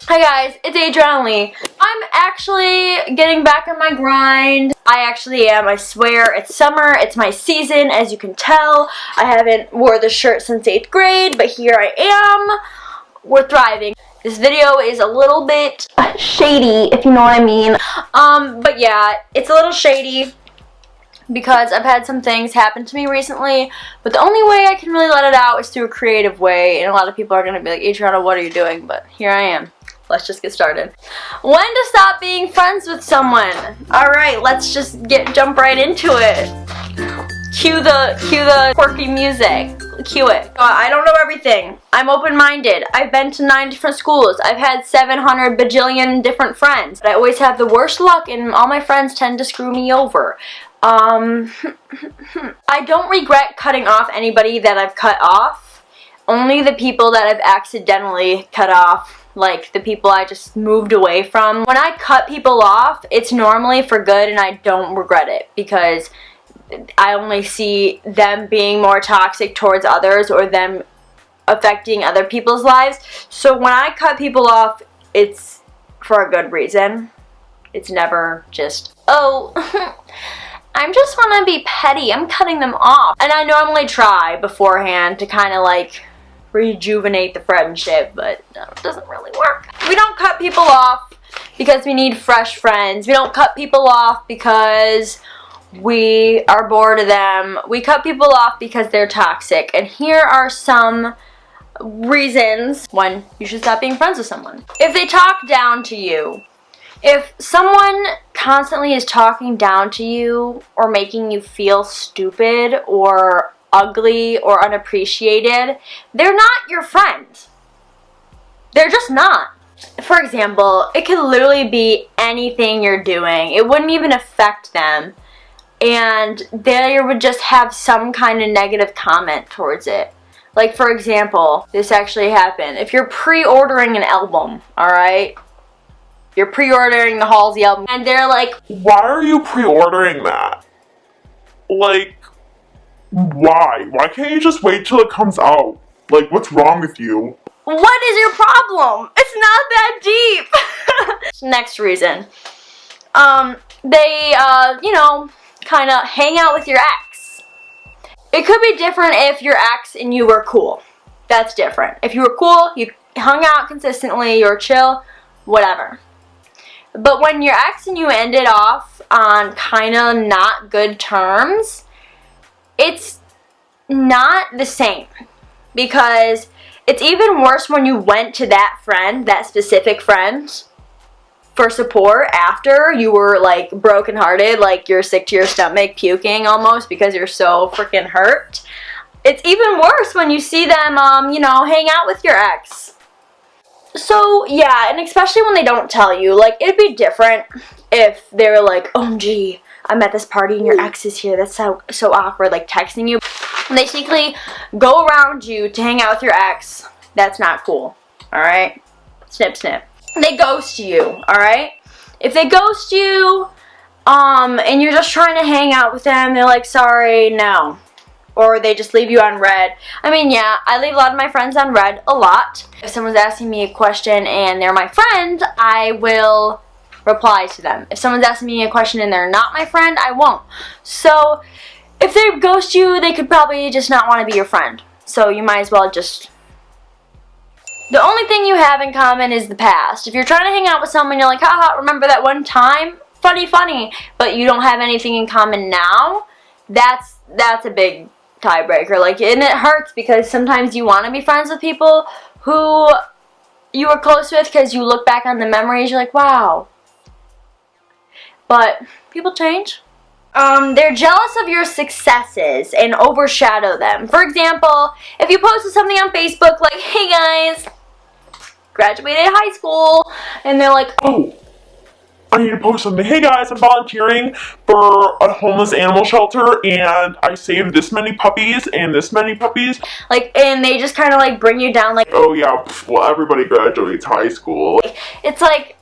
Hi guys, it's Adriana Lee. I'm actually getting back on my grind. I actually am, I swear. It's summer, it's my season, as you can tell. I haven't wore this shirt since 8th grade, but here I am. We're thriving. This video is a little bit shady, if you know what I mean. But yeah, it's a little shady because I've had some things happen to me recently, but the only way I can really let it out is through a creative way, and a lot of people are going to be like, Adriana, what are you doing? But here I am. Let's just get started. When to stop being friends with someone. Alright, let's just jump right into it. Cue the quirky music. Cue it. I don't know everything. I'm open-minded. I've been to 9 different schools. I've had 700 bajillion different friends. But I always have the worst luck and all my friends tend to screw me over. I don't regret cutting off anybody that I've cut off. Only the people that I've accidentally cut off. Like the people I just moved away from. When I cut people off, it's normally for good and I don't regret it because I only see them being more toxic towards others or them affecting other people's lives. So when I cut people off, it's for a good reason. It's never just, oh, I just want to be petty. I'm cutting them off. And I normally try beforehand to kind of like rejuvenate the friendship, but it doesn't really work. We don't cut people off because we need fresh friends. We don't cut people off because we are bored of them. We cut people off because they're toxic. And here are some reasons when you should stop being friends with someone. If they talk down to you, if someone constantly is talking down to you or making you feel stupid or ugly or unappreciated, they're not your friend. They're just not. For example, it could literally be anything you're doing. It wouldn't even affect them. And they would just have some kind of negative comment towards it. Like, for example, this actually happened. If you're pre-ordering an album, alright? You're pre-ordering the Halsey album, and they're like, why are you pre-ordering that? Like, why? Why can't you just wait till it comes out? Like, what's wrong with you? what is your problem? It's not that deep. Next reason. They, you know, kind of hang out with your ex. It could be different if your ex and you were cool. That's different. If you were cool, you hung out consistently, you were chill, whatever. But when your ex and you ended off on kind of not good terms, it's not the same. Because it's even worse when you went to that friend, that specific friend, for support after you were like brokenhearted, like you're sick to your stomach, puking almost because you're so freaking hurt. It's even worse when you see them, you know, hang out with your ex. So, yeah, and especially when they don't tell you. Like, it'd be different if they were like, OMG, I'm at this party and your ex is here. That's so awkward, like texting you. When they secretly go around you to hang out with your ex, that's not cool, alright? Snip, snip. They ghost you, alright? If they ghost you, and you're just trying to hang out with them, they're like, sorry, no. Or they just leave you on red. I mean, yeah, I leave a lot of my friends on red a lot. If someone's asking me a question and they're my friend, I will reply to them. If someone's asking me a question and they're not my friend, I won't. So, if they ghost you, they could probably just not want to be your friend. So, you might as well just... The only thing you have in common is the past. If you're trying to hang out with someone, you're like, haha, remember that one time? Funny, funny. But you don't have anything in common now? That's a big tiebreaker. Like, and it hurts because sometimes you want to be friends with people who you were close with because you look back on the memories, you're like, wow. But people change. They're jealous of your successes and overshadow them. For example, if you posted something on Facebook like, hey guys, graduated high school, and they're like, oh, I need to post something. Hey guys, I'm volunteering for a homeless animal shelter and I saved this many puppies and this many puppies. Like, and they just kind of like bring you down like, oh yeah, well everybody graduates high school. It's like,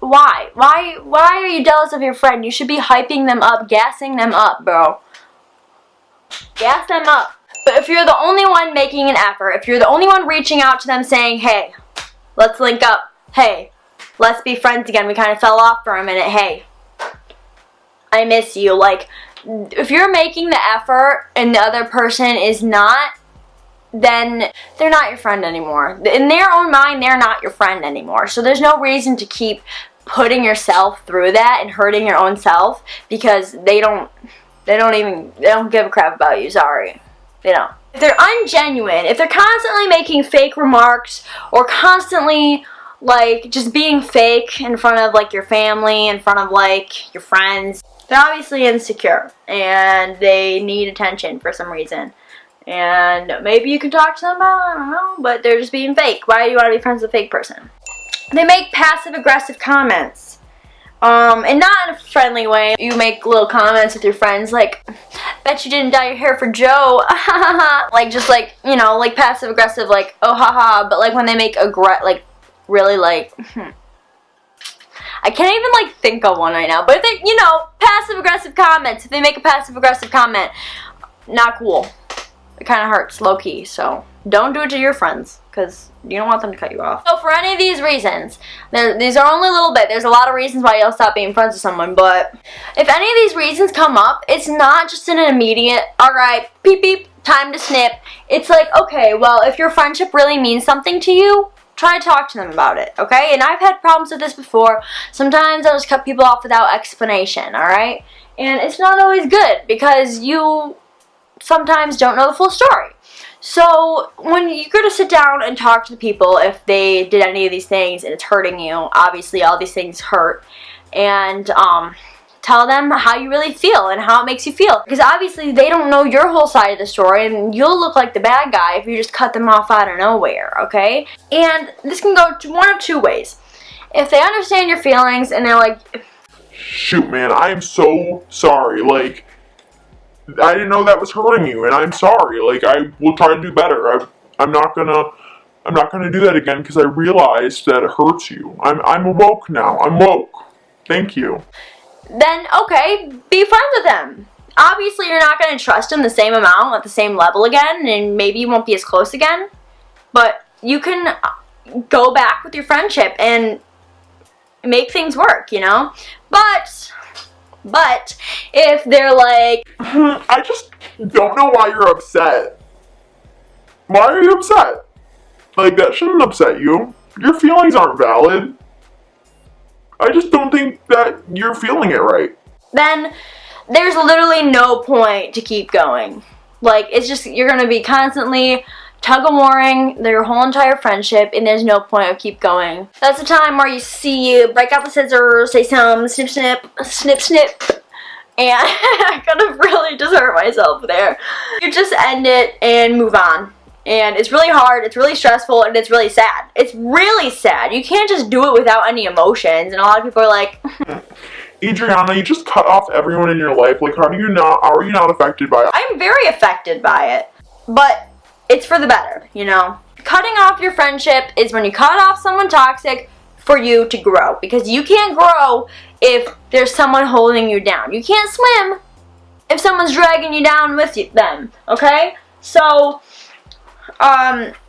why? Why are you jealous of your friend? You should be hyping them up, gassing them up, bro. Gas them up. But if you're the only one making an effort, if you're the only one reaching out to them saying, hey, let's link up. Hey, let's be friends again. We kind of fell off for a minute. Hey, I miss you. Like, if you're making the effort and the other person is not, then they're not your friend anymore. In their own mind, they're not your friend anymore. So there's no reason to keep putting yourself through that and hurting your own self, because they don't give a crap about you. Sorry. They don't. If they're ungenuine, if they're constantly making fake remarks or constantly like just being fake in front of like your family, in front of like your friends, they're obviously insecure and they need attention for some reason. And maybe you can talk to them about it, I don't know, but they're just being fake. Why do you want to be friends with a fake person? They make passive-aggressive comments. And not in a friendly way. You make little comments with your friends like, bet you didn't dye your hair for Joe. Like, just like, you know, like passive-aggressive, like, oh haha. But like when they make like really like, I can't even like think of one right now. But if they, you know, passive-aggressive comments. If they make a passive-aggressive comment, not cool. It kind of hurts, low-key, so don't do it to your friends, because you don't want them to cut you off. So for any of these reasons, these are only a little bit. There's a lot of reasons why you'll stop being friends with someone, but if any of these reasons come up, it's not just an immediate, alright, beep beep, time to snip. It's like, okay, well, if your friendship really means something to you, try to talk to them about it, okay? And I've had problems with this before. Sometimes I'll just cut people off without explanation, alright? And it's not always good, because you sometimes don't know the full story. So when you're going to sit down and talk to the people, if they did any of these things and it's hurting you, obviously all these things hurt, and tell them how you really feel and how it makes you feel, because obviously they don't know your whole side of the story, and you'll look like the bad guy if you just cut them off out of nowhere, okay? And this can go to one of two ways. If they understand your feelings and they're like, shoot, man, I am so sorry. Like, I didn't know that was hurting you, and I'm sorry. Like, I will try to do better. I'm not gonna do that again, because I realized that it hurts you. I'm woke now. I'm woke. Thank you. then okay, be friends with them. Obviously, you're not going to trust them the same amount at the same level again, and maybe you won't be as close again, but you can go back with your friendship and make things work, you know? But if they're like, I just don't know why you're upset. Why are you upset? Like, that shouldn't upset you. Your feelings aren't valid. I just don't think that you're feeling it right. then there's literally no point to keep going. Like, it's just, you're going to be constantly tug-of-warring their whole entire friendship, and there's no point of keep going. That's the time where you see you break out the scissors, say some snip snip, snip snip, and I could have really just hurt myself there. You just end it and move on. And it's really hard, it's really stressful, and it's really sad. It's really sad. You can't just do it without any emotions, and a lot of people are like, Adriana, you just cut off everyone in your life. Like, how are you not affected by it? I'm very affected by it, but it's for the better, you know? Cutting off your friendship is when you cut off someone toxic for you to grow, because you can't grow if there's someone holding you down. You can't swim if someone's dragging you down with them, okay? So,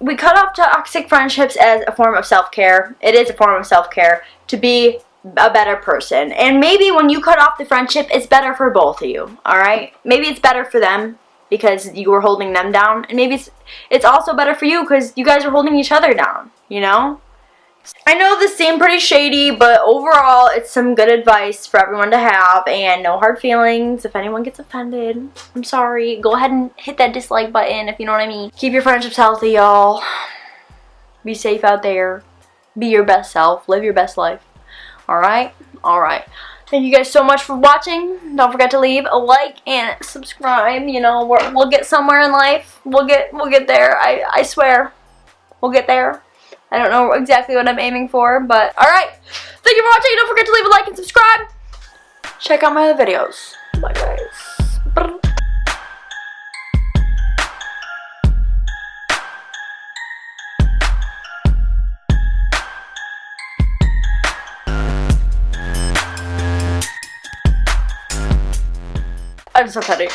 we cut off toxic friendships as a form of self-care. It is a form of self-care to be a better person. And maybe when you cut off the friendship, it's better for both of you, alright? Maybe it's better for them because you were holding them down, and maybe it's also better for you because you guys are holding each other down, you know? I know this seemed pretty shady, but overall it's some good advice for everyone to have, and no hard feelings. If anyone gets offended, I'm sorry. Go ahead and hit that dislike button if you know what I mean. Keep your friendships healthy, y'all. Be safe out there. Be your best self. Live your best life. Alright? Alright. Thank you guys so much for watching. Don't forget to leave a like and subscribe. You know, we'll get somewhere in life. We'll get there. I swear. We'll get there. I don't know exactly what I'm aiming for, but alright. Thank you for watching. Don't forget to leave a like and subscribe. Check out my other videos. Bye, guys. Brr. I'm so petty.